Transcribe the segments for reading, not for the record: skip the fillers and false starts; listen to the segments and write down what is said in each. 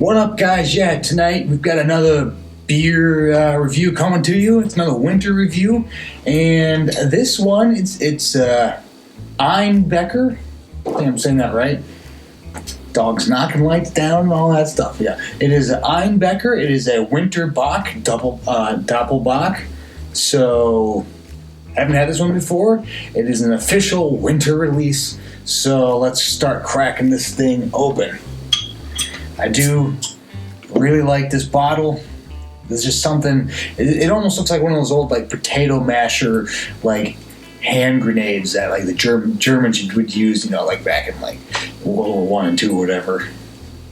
What up, guys? Yeah, tonight we've got another beer review coming to you. It's another winter review, and this one it's Einbecker. I think I'm saying that right. Dogs knocking lights down and all that stuff. Yeah, it is Einbecker. It is a winter Bock Doppelbock. So, haven't had this one before. It is an official winter release. So let's start cracking this thing open. I do really like this bottle. There's just something. It almost looks like one of those old like potato masher like hand grenades that like the Germans would use, like back in like World War I and II or whatever.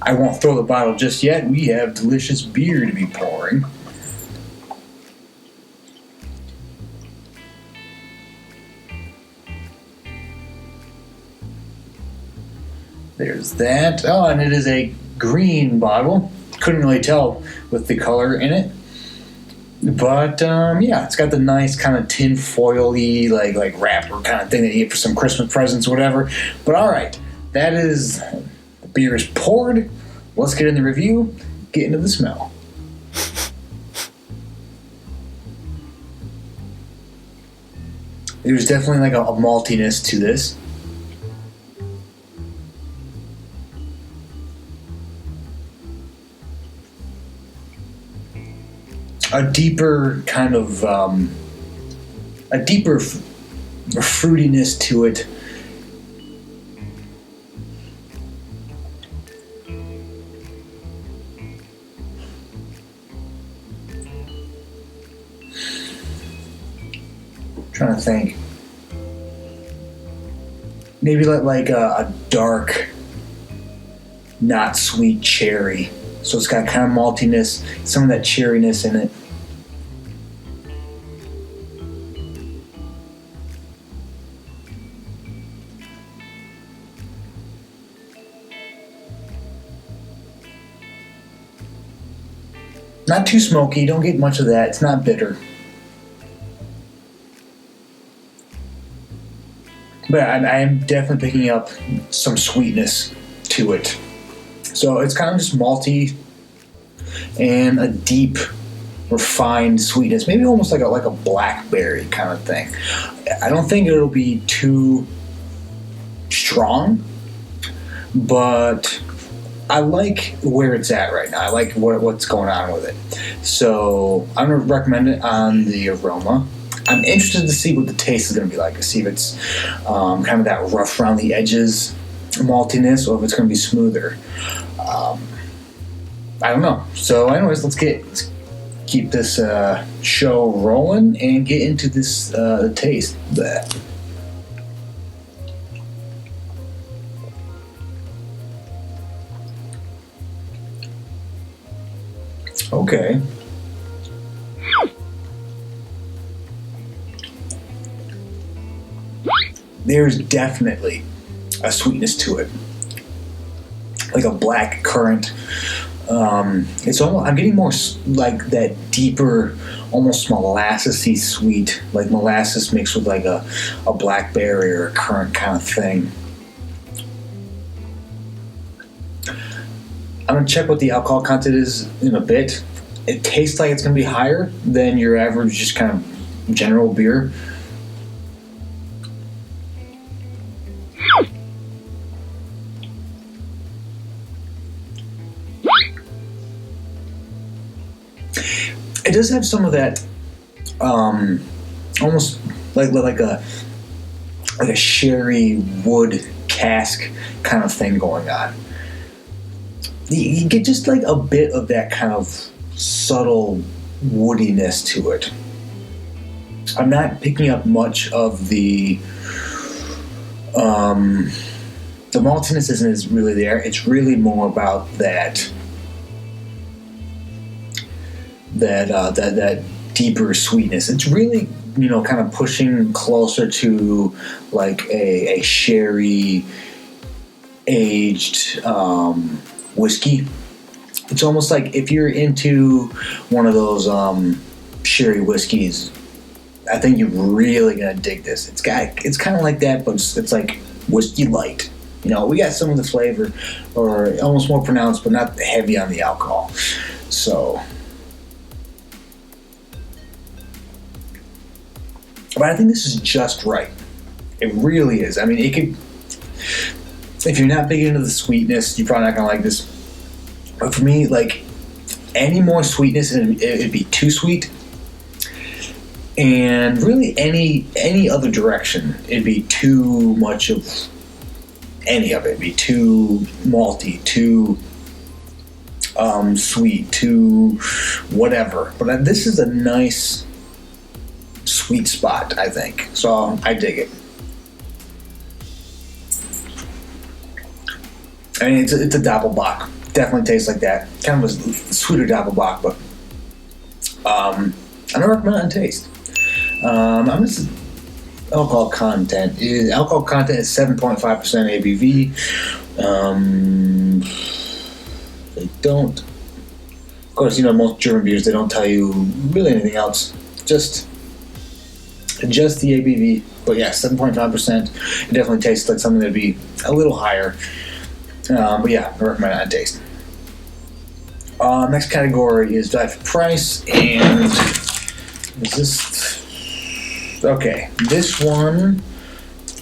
I won't throw the bottle just yet. We have delicious beer to be pouring. There's that. Oh, and it is a green bottle. Couldn't really tell with the color in it. But, yeah, it's got the nice kind of tin foil-y, like wrapper kind of thing that you get for some Christmas presents or whatever. But, all right, that is, the beer is poured. Let's get in the review, get into the smell. There's definitely like a maltiness to this. A deeper kind of, fruitiness to it. Trying to think. Maybe like a dark, not sweet cherry. So it's got kind of maltiness, some of that cherryness in it. Not too smoky, don't get much of that. It's not bitter. But I am definitely picking up some sweetness to it. So it's kind of just malty and a deep, refined sweetness. Maybe almost like a blackberry kind of thing. I don't think it'll be too strong, but I like where it's at right now. I like what's going on with it. So I'm going to recommend it on the aroma. I'm interested to see what the taste is going to be like. To see if it's kind of that rough around the edges maltiness or if it's going to be smoother. I don't know. So anyways, let's keep this show rolling and get into this taste. Blech. Okay. There's definitely a sweetness to it, like a black currant. It's almost, I'm getting more like that deeper, almost molassesy sweet, like molasses mixed with like a blackberry or a currant kind of thing. I'm going to check what the alcohol content is in a bit. It tastes like it's going to be higher than your average just kind of general beer. It does have some of that almost like a sherry wood cask kind of thing going on. You get just like a bit of that kind of subtle woodiness to it. I'm not picking up much of the maltiness isn't really there. It's really more about that deeper sweetness. It's really, kind of pushing closer to like a sherry aged whiskey. It's almost like if you're into one of those sherry whiskeys, I think you're really gonna dig this. It's kind of like that, but it's like whiskey light. we got some of the flavor, or almost more pronounced, but not heavy on the alcohol. So, but I think this is just right. It really is. I mean, it could. If you're not big into the sweetness, you're probably not gonna like this. But for me, like, any more sweetness, it'd be too sweet. And really, any other direction, it'd be too much of any of it. It'd be too malty, too sweet, too whatever. But this is a nice sweet spot, I think. So I dig it. I mean, it's a Doppelbock. Definitely tastes like that. Kind of a sweeter Doppelbock, but I don't recommend it on taste. I'm just alcohol content is 7.5% ABV. They don't, of course, most German beers, they don't tell you really anything else. Just the ABV. But yeah, 7.5%. It definitely tastes like something that'd be a little higher. But yeah, I recommend it on taste. Next category is value for price, and is this okay? This one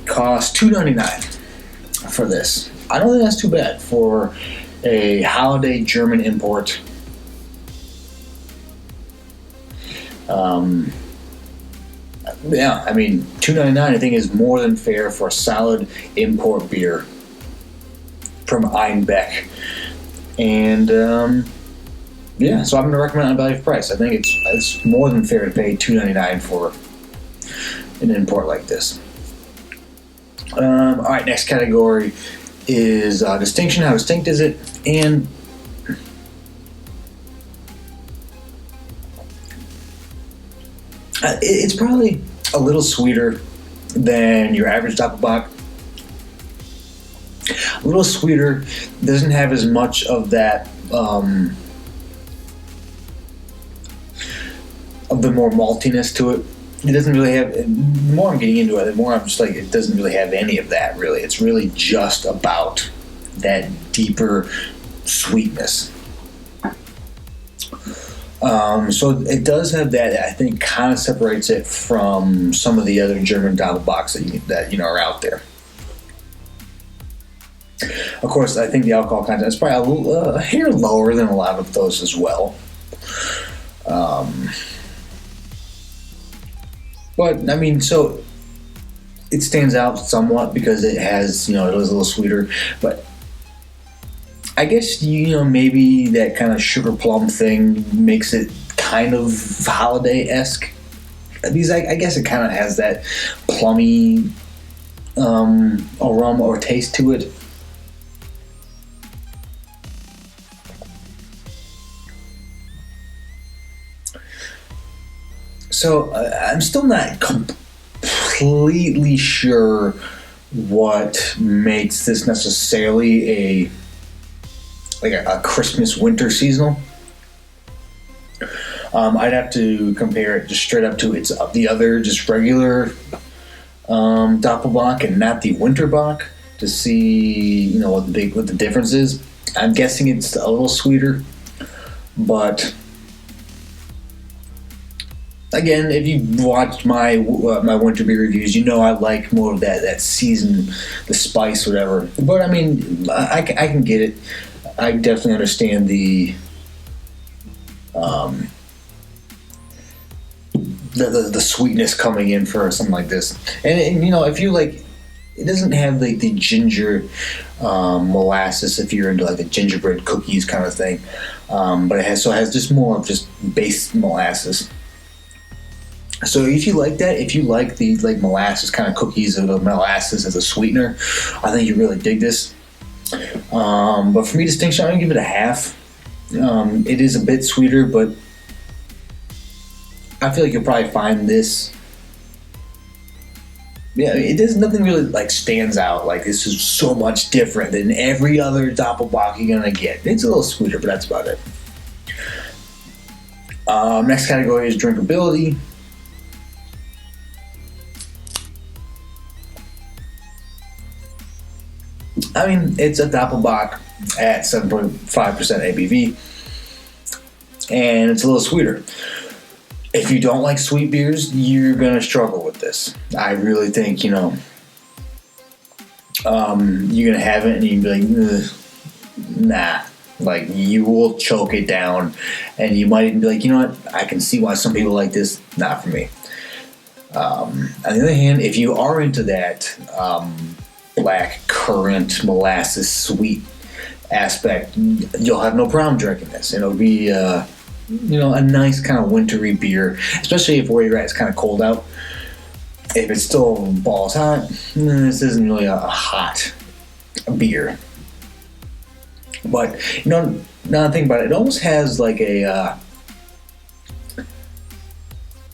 costs $2.99 for this. I don't think that's too bad for a holiday German import. Yeah, I mean, $2.99 I think is more than fair for a solid import beer from Einbecker. And yeah, so I'm going to recommend it on value for price. I think it's more than fair to pay $2.99 for an import like this. All right, next category is distinction. How distinct is it? And it's probably a little sweeter than your average Doppelbock. A little sweeter, doesn't have as much of that, of the more maltiness to it. It doesn't really have, the more I'm getting into it, the more I'm just like, it doesn't really have any of that, really. It's really just about that deeper sweetness. So it does have that, I think, kind of separates it from some of the other German Doppelbocks that are out there. Of course, I think the alcohol content is probably a hair lower than a lot of those as well. But, I mean, so it stands out somewhat because it has, it is a little sweeter. But I guess, maybe that kind of sugar plum thing makes it kind of holiday-esque. Because I guess it kind of has that plummy aroma or taste to it. So I'm still not completely sure what makes this necessarily a Christmas winter seasonal. I'd have to compare it just straight up to the other just regular Doppelbock and not the Winterbock to see what the difference is. I'm guessing it's a little sweeter, but again, if you watched my winter beer reviews, I like more of that season, the spice, whatever. But I mean, I can get it. I definitely understand the sweetness coming in for something like this. And if you like, it doesn't have like the ginger molasses if you're into like the gingerbread cookies kind of thing. But it has just more of just base molasses. So if you like that, if you like the molasses kind of cookies or the molasses as a sweetener, I think you really dig this. But for me, distinction, I'm gonna give it a half. It is a bit sweeter, but I feel like you'll probably find this. Yeah, nothing really stands out. Like this is so much different than every other Doppelbock you're gonna get. It's a little sweeter, but that's about it. Next category is drinkability. I mean, it's a Doppelbock at 7.5% ABV, and it's a little sweeter. If you don't like sweet beers, you're going to struggle with this. I really think, you're going to have it and you'll be like, nah. Like, you will choke it down, and you might even be like, you know what, I can see why some people like this. Not for me. On the other hand, if you are into that black currant molasses sweet aspect, you'll have no problem drinking this. It'll be a nice kind of wintry beer, especially if where you're at is kind of cold out. If it's still balls hot, this isn't really a hot beer. But now I think about it, it almost has like a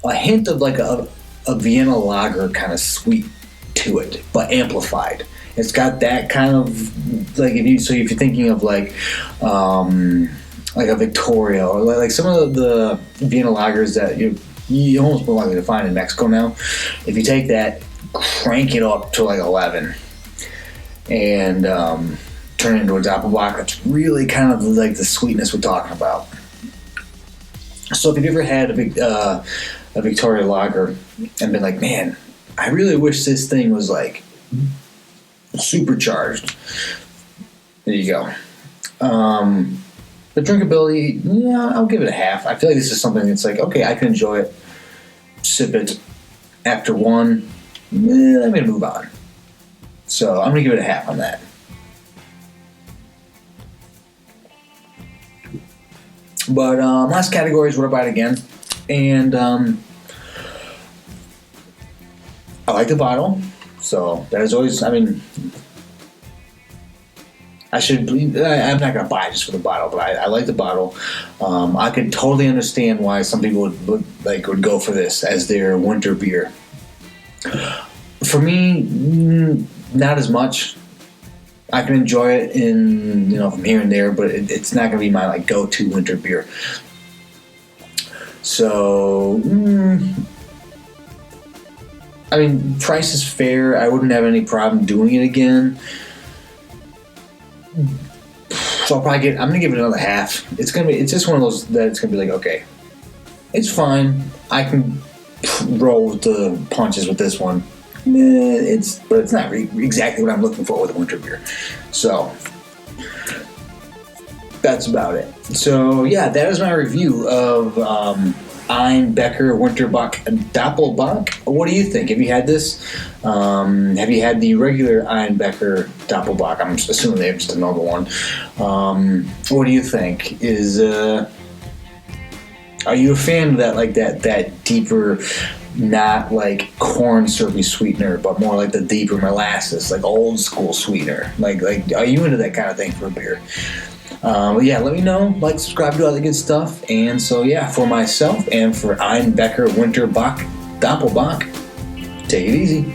hint of like a Vienna lager kind of sweet to it, but amplified. It's got that kind of like if you're thinking of like a Victoria or like some of the Vienna lagers that you almost more likely to find in Mexico now. If you take that, crank it up to like 11, and turn it into a Doppelbock, that's really kind of like the sweetness we're talking about. So if you've ever had a Victoria lager and been like, man, I really wish this thing was like supercharged, there you go. The drinkability, yeah, I'll give it a half. I feel like this is something that's like, okay, I can enjoy it, sip it. After one, I'm going to move on. So I'm going to give it a half on that. But last category is what about again, and I like the bottle, so that is always. I mean, I'm not gonna buy it just for the bottle, but I like the bottle. I could totally understand why some people would go for this as their winter beer. For me, not as much. I can enjoy it from here and there, but it's not going to be my like go-to winter beer. So, I mean, price is fair. I wouldn't have any problem doing it again. So I'm going to give it another half. It's just one of those that it's going to be like, okay, it's fine. I can roll with the punches with this one. But it's not exactly what I'm looking for with a winter beer. So that's about it. So yeah, that is my review of Einbecker Winterbock Doppelbock. What do you think? Have you had this? Have you had the regular Einbecker Doppelbock? I'm assuming they have just another one. What do you think? Are you a fan of that? Like that deeper, not like corn syrupy sweetener, but more like the deeper molasses, like old school sweetener. Like, are you into that kind of thing for a beer? Yeah, let me know. Like, subscribe, do all the good stuff. And so, yeah, for myself and for Einbecker Winterbock Doppelbock, take it easy.